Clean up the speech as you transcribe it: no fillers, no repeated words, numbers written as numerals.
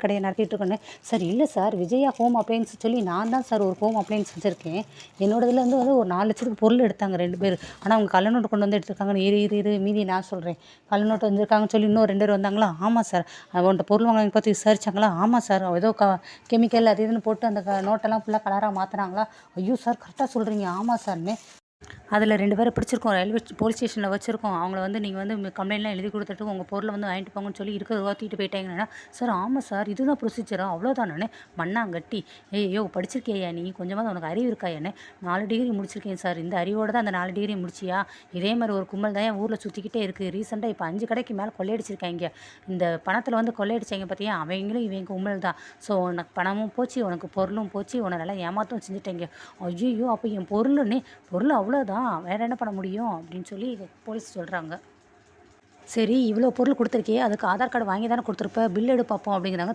கடையை நடத்திட்டு இருக்கேன்னு, சார் இல்லை சார் விஜயா ஹோம் அப்ளையன்ஸ் சொல்லி நான் தான் சார் ஒரு ஹோம் அப்ளையன்ஸ் வச்சுருக்கேன். என்னோடதுலேருந்து வந்து ஒரு 4,00,000க்கு பொருள் எடுத்தாங்க 2 பேர். ஆனால் அவங்க கள்ள நோட்டு கொண்டு வந்து எடுத்துருக்காங்கன்னு இரு மீதியை நான் சொல்கிறேன். கள்ள நோட்டு வந்திருக்காங்கன்னு சொல்லி இன்னும் 2 பேர் வந்தாங்களா, ஆமாம் சார். அவன்கிட்ட பொருள் வாங்கினவங்க பார்த்து விசாரிச்சாங்களா, ஆமாம் சார். ஏதோ கெமிக்கல் அது இதுன்னு போட்டு அந்த நோட்டெல்லாம் ஃபுல்லாக கலராக மாற்றினாங்களா, ஐயோ சார் கரெக்டாக சொல்கிறீங்க, ஆமாம் சார்னு. அதில் 2 பேரை பிடிச்சிருக்கோம். ரயில்வே போலீஸ் ஸ்டேஷனில் வச்சுருக்கோம். அவங்கள வந்து நீங்கள் வந்து கம்ப்ளைண்ட்லாம் எழுதி கொடுத்துட்டு உங்கள் பொருளை வந்து வாங்கிட்டு போங்கன்னு சொல்லி இருக்கிறத தூக்கிட்டு போயிட்டாங்கன்னா, சார் ஆமாம் சார் இதுதான் ப்ரொசீஜரா அவ்வளோதானே மண்ணாங்கட்டி. ஐயோ படிச்சிருக்கியா நீ கொஞ்சமாவது உனக்கு அறிவு இருக்காயானே, 4 டிகிரி முடிச்சிருக்கேன் சார். இந்த அறிவோடு தான் அந்த 4 டிகிரி முடிச்சியா? இதே மாதிரி ஒரு கும்பல் தான் என் ஊரில் சுற்றிக்கிட்டே இருக்குது. ரீசெண்டாக இப்போ 5 கடைக்கு மேலே கொள்ளையடிச்சிருக்காங்க. இந்த பணத்தில் வந்து கொள்ளையடிச்சாங்க பார்த்தியா, அவங்களும் இவங்க கும்பல் தான். ஸோ உனக்கு பணமும் போச்சு, உனக்கு பொருளும் போச்சு, உன்னை நல்லா ஏமாத்தவும் செஞ்சுட்டாங்க. ஐயோ அப்போ என் பொருள் அவ்வளோதான், வேறு என்ன பண்ண முடியும் அப்படின்னு சொல்லி போலீஸ் சொல்கிறாங்க. சரி இவ்வளோ பொருள் கொடுத்துருக்கே, அதுக்கு ஆதார் கார்டு வாங்கி தானே கொடுத்துருப்ப, பில் எடு பார்ப்போம் அப்படிங்கிறாங்க.